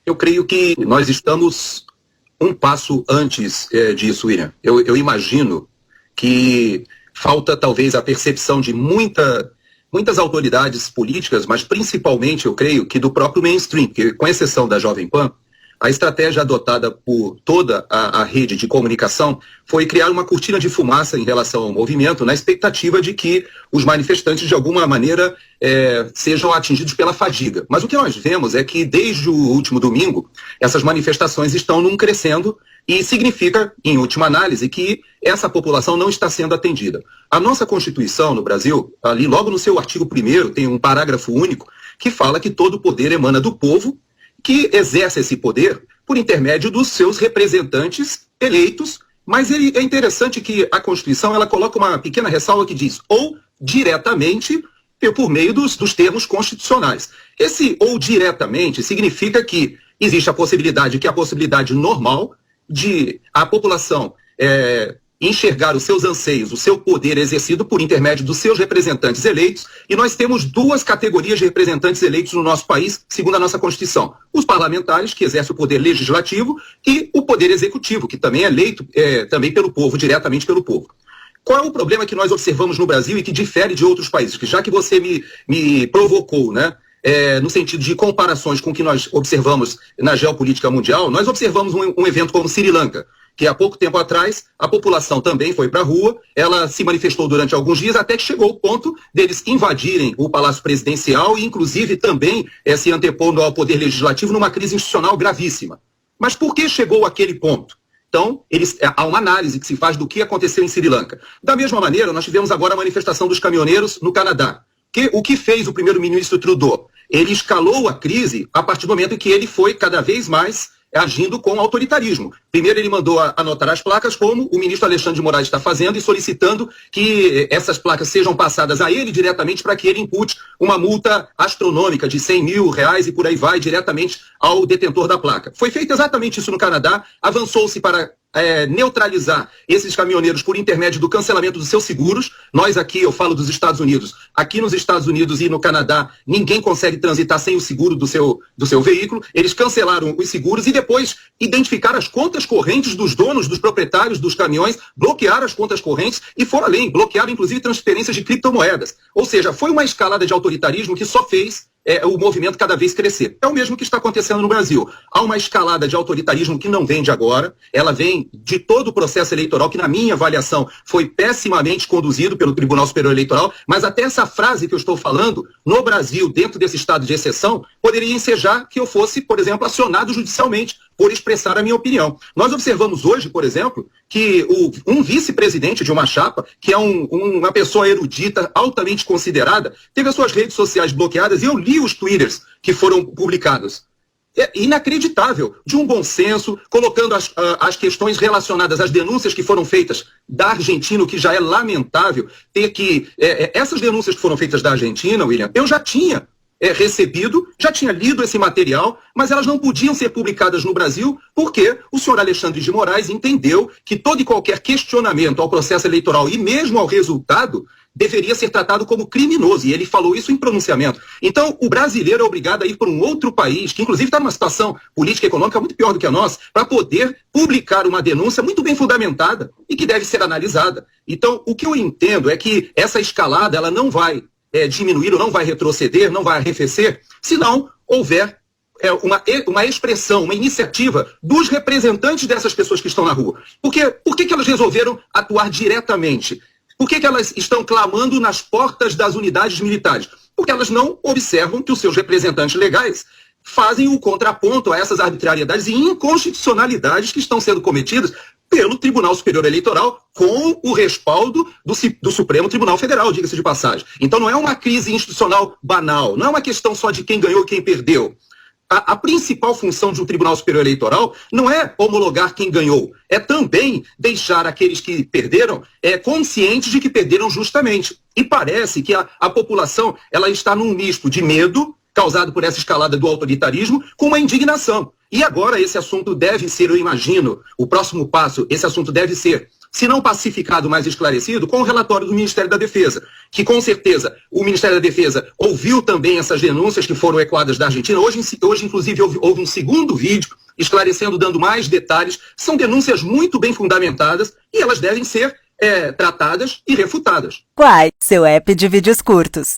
Eu creio que nós estamos um passo antes disso, William. Eu imagino que falta talvez a percepção de muitas autoridades políticas, mas principalmente, eu creio, que do próprio mainstream, que, com exceção da Jovem Pan, a estratégia adotada por toda a rede de comunicação foi criar uma cortina de fumaça em relação ao movimento, na expectativa de que os manifestantes, de alguma maneira, sejam atingidos pela fadiga. Mas o que nós vemos é que, desde o último domingo, essas manifestações estão num crescendo e significa, em última análise, que essa população não está sendo atendida. A nossa Constituição no Brasil, ali logo no seu artigo 1º, tem um parágrafo único que fala que todo o poder emana do povo, que exerce esse poder por intermédio dos seus representantes eleitos, mas é interessante que a Constituição ela coloca uma pequena ressalva que diz ou diretamente por meio dos termos constitucionais. Esse ou diretamente significa que existe a possibilidade, que é a possibilidade normal de a população enxergar os seus anseios, o seu poder exercido por intermédio dos seus representantes eleitos, e nós temos duas categorias de representantes eleitos no nosso país, segundo a nossa Constituição. Os parlamentares, que exercem o poder legislativo, e o poder executivo, que também é eleito também pelo povo, diretamente pelo povo. Qual é o problema que nós observamos no Brasil e que difere de outros países? Que já que você me provocou, né? No sentido de comparações com o que nós observamos na geopolítica mundial, nós observamos um evento como Sri Lanka, que há pouco tempo atrás a população também foi para a rua, ela se manifestou durante alguns dias, até que chegou o ponto deles invadirem o Palácio Presidencial e, inclusive, também se antepondo ao Poder Legislativo numa crise institucional gravíssima. Mas por que chegou àquele ponto? Então, há uma análise que se faz do que aconteceu em Sri Lanka. Da mesma maneira, nós tivemos agora a manifestação dos caminhoneiros no Canadá. O que fez o primeiro-ministro Trudeau? Ele escalou a crise a partir do momento em que ele foi cada vez mais agindo com autoritarismo. Primeiro ele mandou anotar as placas, como o ministro Alexandre de Moraes está fazendo, e solicitando que essas placas sejam passadas a ele diretamente para que ele impute uma multa astronômica de R$100 mil e por aí vai, diretamente ao detentor da placa. Foi feito exatamente isso no Canadá, avançou-se para neutralizar esses caminhoneiros por intermédio do cancelamento dos seus seguros. Nós aqui, eu falo dos Estados Unidos, aqui nos Estados Unidos e no Canadá, ninguém consegue transitar sem o seguro do seu veículo. Eles cancelaram os seguros e depois identificaram as contas correntes dos donos, dos proprietários dos caminhões, bloquearam as contas correntes e foram além, bloquearam inclusive transferências de criptomoedas. Ou seja, foi uma escalada de autoritarismo que só fez o movimento cada vez crescer. É o mesmo que está acontecendo no Brasil. Há uma escalada de autoritarismo que não vem de agora, ela vem de todo o processo eleitoral, que na minha avaliação foi pessimamente conduzido pelo Tribunal Superior Eleitoral, mas até essa frase que eu estou falando, no Brasil, dentro desse estado de exceção, poderia ensejar que eu fosse, por exemplo, acionado judicialmente por expressar a minha opinião. Nós observamos hoje, por exemplo, que um vice-presidente de uma chapa, que é uma pessoa erudita, altamente considerada, teve as suas redes sociais bloqueadas, e eu li os twitters que foram publicados. É inacreditável, de um bom senso, colocando as questões relacionadas às denúncias que foram feitas da Argentina, o que já é lamentável, ter que... essas denúncias que foram feitas da Argentina, William, eu já tinha recebido, já tinha lido esse material, mas elas não podiam ser publicadas no Brasil porque o senhor Alexandre de Moraes entendeu que todo e qualquer questionamento ao processo eleitoral e mesmo ao resultado deveria ser tratado como criminoso, e ele falou isso em pronunciamento. Então, o brasileiro é obrigado a ir para um outro país, que inclusive está numa situação política e econômica muito pior do que a nossa, para poder publicar uma denúncia muito bem fundamentada e que deve ser analisada. Então, o que eu entendo é que essa escalada ela não vai diminuir ou não vai retroceder, não vai arrefecer, se não houver uma expressão, uma iniciativa dos representantes dessas pessoas que estão na rua. Por que elas resolveram atuar diretamente? Por que elas estão clamando nas portas das unidades militares? Porque elas não observam que os seus representantes legais fazem o contraponto a essas arbitrariedades e inconstitucionalidades que estão sendo cometidas pelo Tribunal Superior Eleitoral, com o respaldo do Supremo Tribunal Federal, diga-se de passagem. Então não é uma crise institucional banal, não é uma questão só de quem ganhou e quem perdeu. A principal função de um Tribunal Superior Eleitoral não é homologar quem ganhou, é também deixar aqueles que perderam conscientes de que perderam justamente. E parece que a população ela está num misto de medo, causado por essa escalada do autoritarismo, com uma indignação. E agora esse assunto deve ser, eu imagino, o próximo passo, esse assunto deve ser se não pacificado, mais esclarecido, com o relatório do Ministério da Defesa, que com certeza o Ministério da Defesa ouviu também essas denúncias que foram ecoadas da Argentina. Hoje inclusive, houve um segundo vídeo esclarecendo, dando mais detalhes. São denúncias muito bem fundamentadas e elas devem ser tratadas e refutadas. Quai, seu app de vídeos curtos.